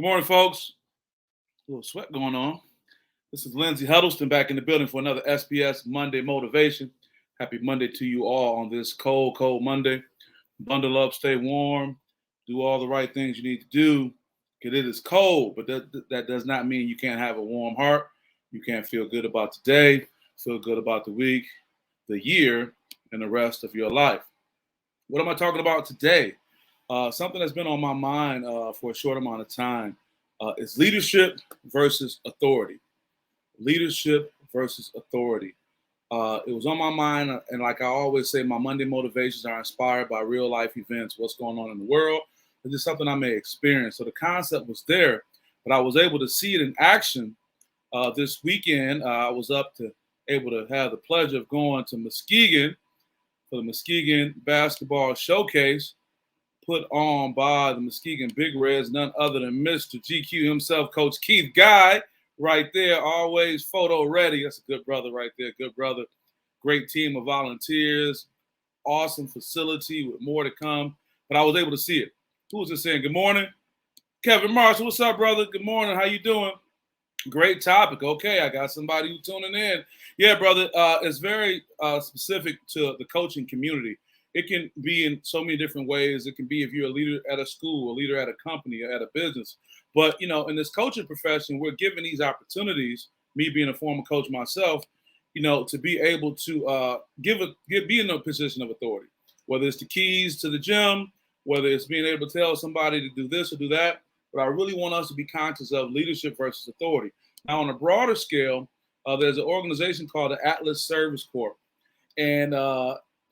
Good morning, folks. A little sweat going on. This is Lindsey Huddleston back in the building for another SPS Monday Motivation. Happy Monday to you all on this cold, cold Monday. Bundle up, stay warm, do all the right things you need to do because it is cold, but that does not mean you can't have a warm heart. You can't feel good about today, feel good about the week, the year, and the rest of your life. What am I talking about today? Something that's been on my mind for a short amount of time is leadership versus authority. Leadership versus authority. It was on my mind, and like I always say, my Monday motivations are inspired by real life events, what's going on in the world. It's just something I may experience. So the concept was there, but I was able to see it in action this weekend. I was able to have the pleasure of going to Muskegon for the Muskegon basketball showcase put on by the Muskegon Big Reds, none other than Mr. GQ himself, Coach Keith Guy, right there, always photo ready. That's a good brother right there, good brother. Great team of volunteers, awesome facility with more to come. But I was able to see it. Who was just saying good morning? Kevin Marshall, what's up, brother? Good morning. How you doing? Great topic. Okay, I got somebody who's tuning in. Yeah, brother, it's very specific to the coaching community. It can be in so many different ways. It can be if you're a leader at a school, a leader at a company, or at a business. But, in this coaching profession, we're given these opportunities, me being a former coach myself, to be able to be in a position of authority, whether it's the keys to the gym, whether it's being able to tell somebody to do this or do that. But I really want us to be conscious of leadership versus authority. Now, on a broader scale, there's an organization called the Atlas Service Corp. And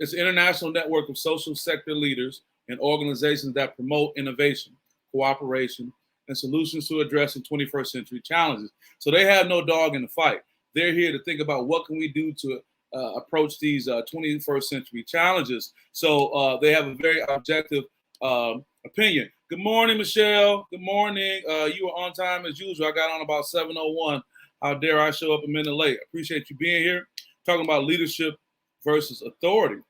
it's an international network of social sector leaders and organizations that promote innovation, cooperation, and solutions to addressing 21st century challenges. So they have no dog in the fight. They're here to think about what can we do to approach these 21st century challenges. So they have a very objective opinion. Good morning, Michelle. Good morning. You were on time as usual. I got on about 7:01. How dare I show up a minute late? Appreciate you being here. Talking about leadership versus authority.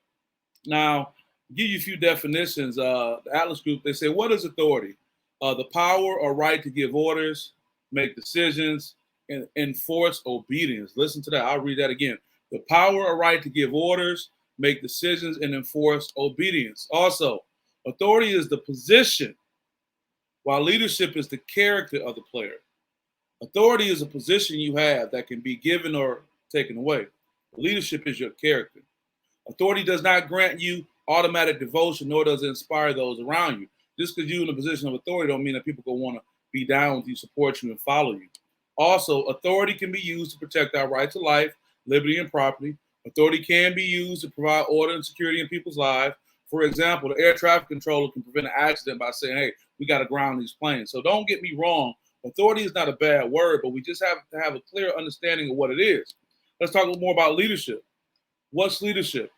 Now, give you a few definitions. The Atlas Group, they say, what is authority? The power or right to give orders, make decisions, and enforce obedience. Listen to that. I'll read that again. The power or right to give orders, make decisions, and enforce obedience. Also, authority is the position, while leadership is the character of the player. Authority is a position you have that can be given or taken away. Leadership is your character. Authority does not grant you automatic devotion, nor does it inspire those around you. Just because you're in a position of authority don't mean that people going to want to be down with you, support you, and follow you. Also, authority can be used to protect our right to life, liberty, and property. Authority can be used to provide order and security in people's lives. For example, the air traffic controller can prevent an accident by saying, hey, we got to ground these planes. So don't get me wrong. Authority is not a bad word, but we just have to have a clear understanding of what it is. Let's talk a little more about leadership. What's leadership?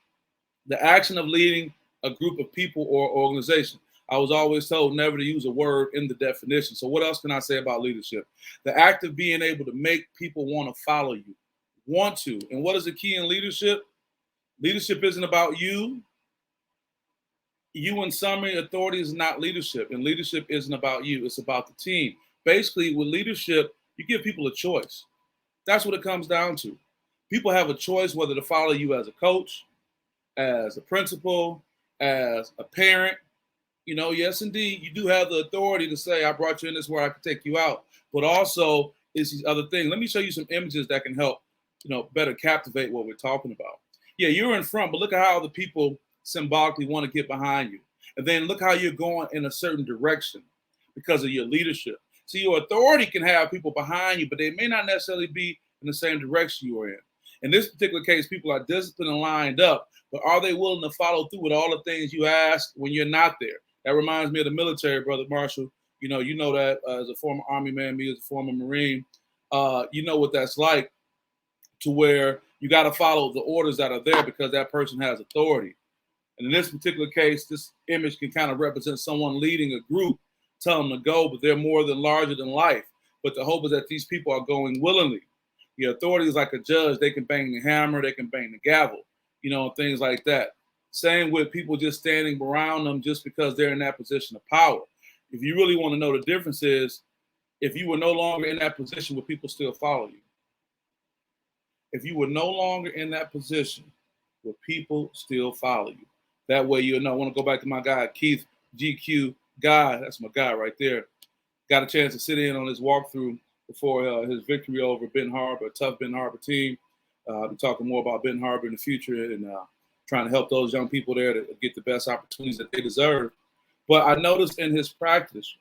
The action of leading a group of people or organization. I was always told never to use a word in the definition. So what else can I say about leadership? The act of being able to make people want to follow you, want to. And what is the key in leadership? Leadership isn't about you. You, in summary, authority is not leadership, and leadership isn't about you. It's about the team. Basically, with leadership, you give people a choice. That's what it comes down to. People have a choice whether to follow you as a coach, as a principal, as a parent. Yes, indeed, you do have the authority to say, I brought you in this where I could take you out. But also, it's these other things. Let me show you some images that can help, better captivate what we're talking about. Yeah, you're in front, but look at how the people symbolically want to get behind you. And then look how you're going in a certain direction because of your leadership. So your authority can have people behind you, but they may not necessarily be in the same direction you are in. In this particular case, people are disciplined and lined up, but are they willing to follow through with all the things you ask when you're not there? That reminds me of the military, Brother Marshall. You know that as a former Army man, me as a former Marine, you know what that's like, to where you got to follow the orders that are there because that person has authority. And in this particular case, this image can kind of represent someone leading a group, telling them to go, but they're more than larger than life. But the hope is that these people are going willingly. The authority is like a judge. They can bang the hammer, they can bang the gavel, things like that. Same with people just standing around them just because they're in that position of power. If you really want to know the difference is, if you were no longer in that position, would people still follow you? If you were no longer in that position, will people still follow you? That way you'll know. I want to go back to my guy, Keith GQ Guy. That's my guy right there. Got a chance to sit in on his walkthrough before his victory over Benton Harbor, a tough Benton Harbor team. I'll be talking more about Benton Harbor in the future and trying to help those young people there to get the best opportunities that they deserve. But I noticed in his practice,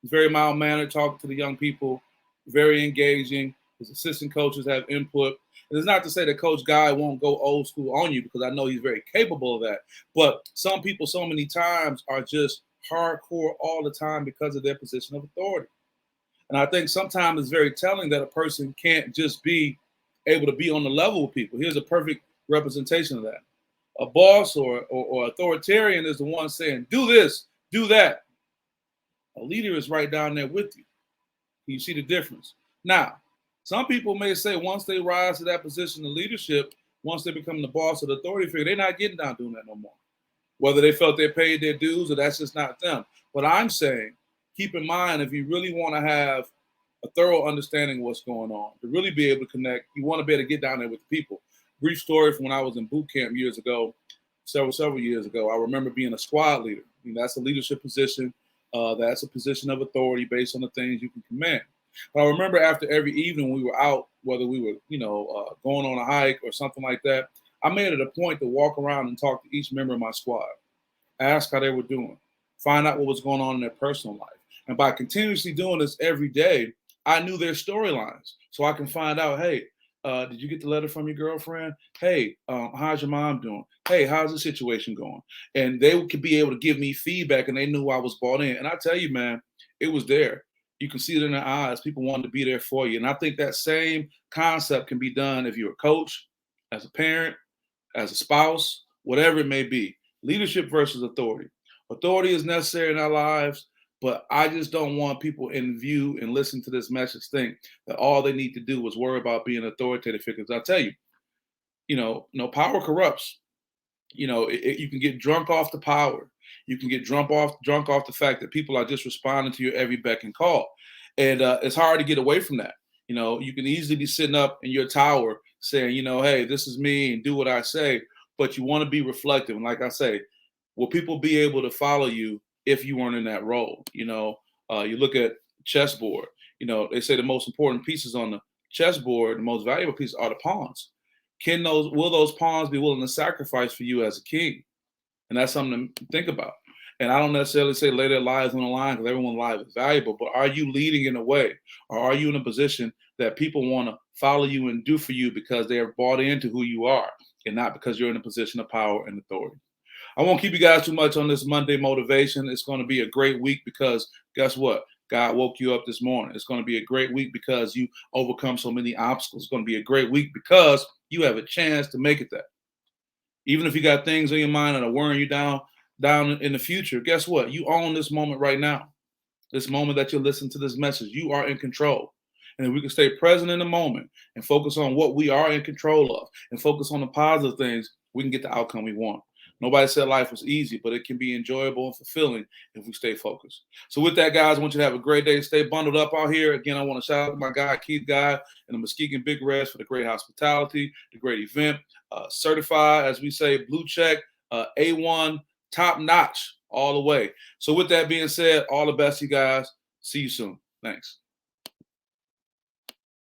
very mild-mannered, talking to the young people, very engaging. His assistant coaches have input. And it's not to say that Coach Guy won't go old school on you, because I know he's very capable of that. But some people so many times are just hardcore all the time because of their position of authority. And I think sometimes it's very telling that a person can't just be able to be on the level with people. Here's a perfect representation of that. A boss or authoritarian is the one saying, do this, do that. A leader is right down there with you. You see the difference. Now, some people may say once they rise to that position of leadership, once they become the boss or the authority figure, they're not getting down doing that no more. Whether they felt they paid their dues or that's just not them. But I'm saying, keep in mind, if you really want to have a thorough understanding of what's going on, to really be able to connect, you want to be able to get down there with the people. Brief story from when I was in boot camp years ago, several years ago. I remember being a squad leader. I mean, that's a leadership position. That's a position of authority based on the things you can command. But I remember after every evening we were out, whether we were, going on a hike or something like that, I made it a point to walk around and talk to each member of my squad, ask how they were doing, find out what was going on in their personal life. And by continuously doing this every day, I knew their storylines. So I can find out, hey, did you get the letter from your girlfriend? Hey, how's your mom doing? Hey, how's the situation going? And they could be able to give me feedback, and they knew I was bought in. And I tell you, man, it was there. You can see it in their eyes. People wanted to be there for you. And I think that same concept can be done if you're a coach, as a parent, as a spouse, whatever it may be. Leadership versus authority. Authority is necessary in our lives, but I just don't want people in view and listen to this message think that all they need to do is worry about being authoritative figures. I'll tell you, power corrupts. You can get drunk off the power. You can get drunk off the fact that people are just responding to your every beck and call. And it's hard to get away from that. You can easily be sitting up in your tower saying, hey, this is me and do what I say. But you want to be reflective. And like I say, will people be able to follow you if you weren't in that role? You look at chessboard. They say the most important pieces on the chessboard, the most valuable pieces are the pawns. Will those pawns be willing to sacrifice for you as a king? And that's something to think about. And I don't necessarily say lay their lives on the line, because everyone's life is valuable, but are you leading in a way, or are you in a position that people want to follow you and do for you because they are bought into who you are and not because you're in a position of power and authority? I won't keep you guys too much on this Monday motivation. It's going to be a great week because guess what? God woke you up this morning. It's going to be a great week because you overcome so many obstacles. It's going to be a great week because you have a chance to make it there. Even if you got things on your mind that are wearing you down in the future, guess what? You own this moment right now. This moment that you listen to this message, you are in control. And if we can stay present in the moment and focus on what we are in control of and focus on the positive things, we can get the outcome we want. Nobody said life was easy, but it can be enjoyable and fulfilling if we stay focused. So with that, guys, I want you to have a great day. Stay bundled up out here. Again, I want to shout out to my guy, Keith Guy, and the Muskegon Big Reds for the great hospitality, the great event. Certified, as we say, blue check, A1, top notch all the way. So with that being said, all the best, you guys. See you soon. Thanks.